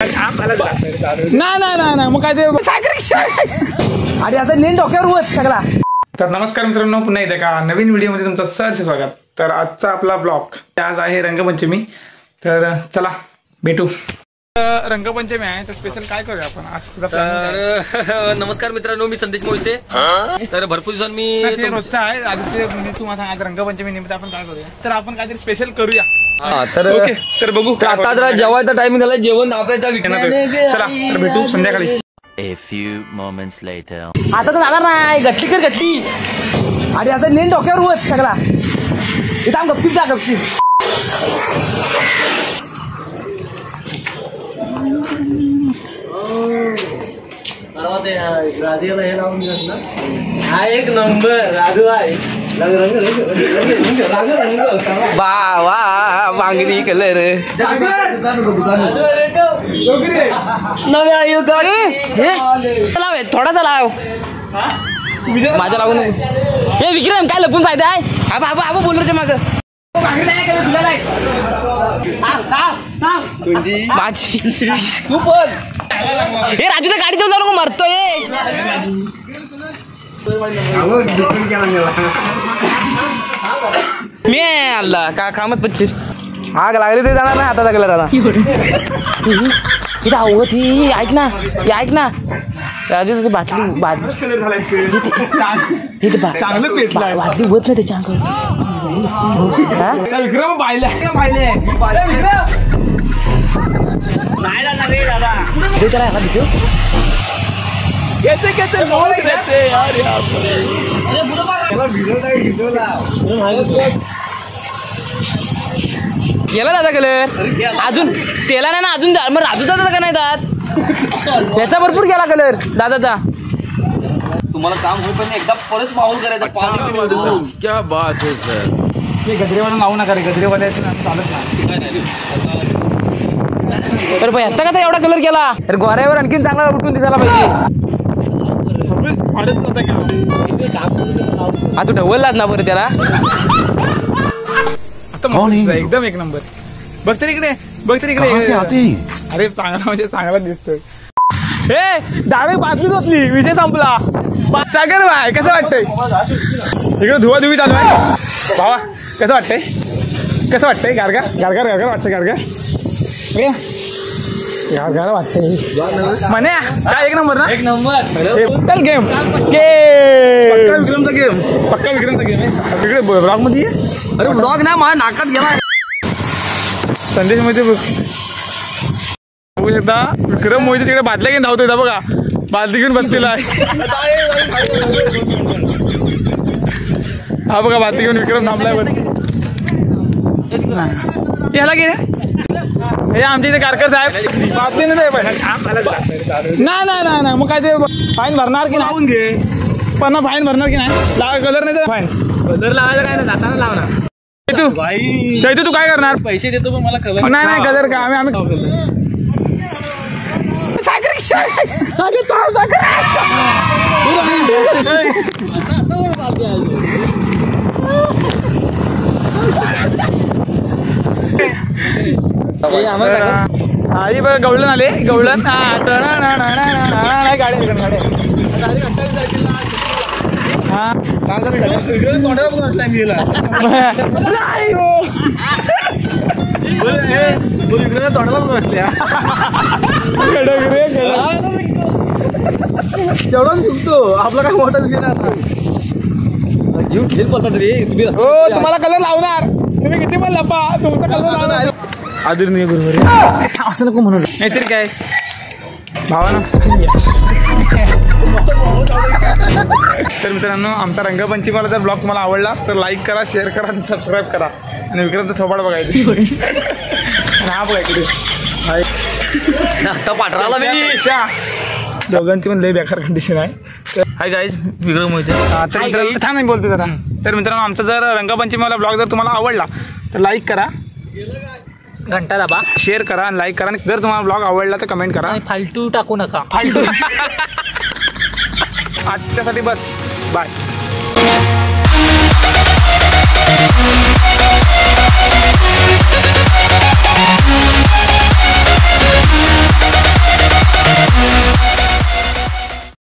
नाही मग काय ते आणि आता नेन डोक्यावर होत सगळा. तर नमस्कार मित्रांनो, पुन्हा एकदा का नवीन व्हिडिओमध्ये तुमचं सहर्ष स्वागत. तर आजचा आपला ब्लॉग आज आहे रंगपंचमी. तर चला भेटू. रंगपंचमी आहे तर स्पेशल काय करूया आपण आज सुद्धा. नमस्कार मित्रांनो, मी संदेश मोहिते. तर भरपूर दिवसांनी मी रोजचा आहे आजचे तुम्हाला आज रंगपंचमी निमित्त आपण काय करूया, तर आपण काहीतरी स्पेशल करूया. तर ओके, तर बघू. आता जरा जेवायचा टाइमिंग झाला, जेवण आपल्याला चला तर भेटू संध्याकाळी. A few moments later. आता तर जाणार नाही, गट्टी कर गट्टी आणि आता नेन डोक्यावर होत सगळा. इथं गपचीप जा गपचीप. राधेला हे लावून ना, हा एक नंबर राधू आहे. वा वा वांगणी कलर नव्या युगाने थोडासा लाव माझ्या लागून. हे विक्रम काय लपून फायदा आहे. आबा आबा आबा बोल रे माग माझी तू बोल. हे राजू गाडी देऊन जाऊ नको, मरतोय. मी आला का कामत 25 आग लागली ते जाणार नाही. आता लागला दादा इथं आवत ही ऐक ना, हे ऐक ना राजू बाटली बाटली होत नाही त्याच्या विक्रम पाहिले गेला दादा कलर अजून तेला नाही ना अजून. मग राजूचा दादा का नाही दात याचा भरपूर गेला कलर दादाचा. तुम्हाला काम होईपर्यंत एकदा परत माहोल करायचा. क्या बात है सर. गजरेवाला लावू नका रे, गजरेवाला चालत नाही. तर भाई आता कसा एवढा कलर केला. तर गोऱ्यावर आणखीन चांगला उठून दिसायला पाहिजे. तू ढवललाच ना बरं त्याला. आता एकदम एक नंबर. बघ तरी इकडे, बघ तरी इकडे. अरे चांगला म्हणजे चांगला दिसतोय. हे डायरेक्ट बाजूच होतली, विषय संपला. सागर भाई कसं वाटतंय इकडे धुवा धुवी चालू आहे भावा. कसं वाटतंय, कसं वाटतंय. गारगार गारगार गारगार वाटतंय. गारगार गारगार वाटतंय म्हणे काय. एक नंबर ना, एक नंबर. चल गेम विक्रमचा गेम, पक्का विक्रमचा गेम आहे. तिकडे ब्लॉग मध्ये. अरे ब्लॉग ना माझ्या नाकात गेला. संदेश मध्ये बघू शकता विक्रम मोहिते तिकडे बादल्या घेऊन धावतोय बघा. बादली घेऊन बसलेला आहे. हा बघा बादली घेऊन विक्रम थांबलाय वरती. याला गे हे आमच्या इथे कारकर साहेब बादली नाही. मग काय ते फाईन भरणार की लावून घे. पण फाईन भरणार की नाही. कलर नाही तर फाईन. कलर लावायला काय ना, जाताना लावणार. चैतू तू काय करणार. पैसे देतो पण मला कलर नाही कलर का आम्ही आई बघ गवळण आले. गवळण गाडी तोंडाला बघून असला मी तोंडाला बघून असल्या तेवढा तुमतो आपला काय मोठा जीव घेईल बोलतात रे तुम्ही. हो तुम्हाला कलर लावणार. तुम्ही किती पण लपा, तुमचा कलर लावणार. आदिर नाही बरोबर असं नको म्हणून. नाहीतरी काय भावानं. तर मित्रांनो आमचा रंगपंचमीवाला जर ब्लॉग तुम्हाला आवडला तर लाईक करा, शेअर करा आणि सबस्क्राईब करा. आणि विक्रमचा थोबाड बघायचं. हा बघा इकडे आता पाठराला मी दोघांची पण लय बेकार कंडिशन आहे. हाय गाईज, विक्रम मोहिते. तर मित्रांनो थांब बोलतो जरा. तर मित्रांनो आमचा जर रंगपंचमीवाला ब्लॉग जर तुम्हाला आवडला तर लाईक करा, घंटा दाबा, शेअर करा आणि लाईक करा. आणि जर तुम्हाला ब्लॉग आवडला तर कमेंट करा. फालतू टाकू नका. फालतू आजच्यासाठी बस. बाय.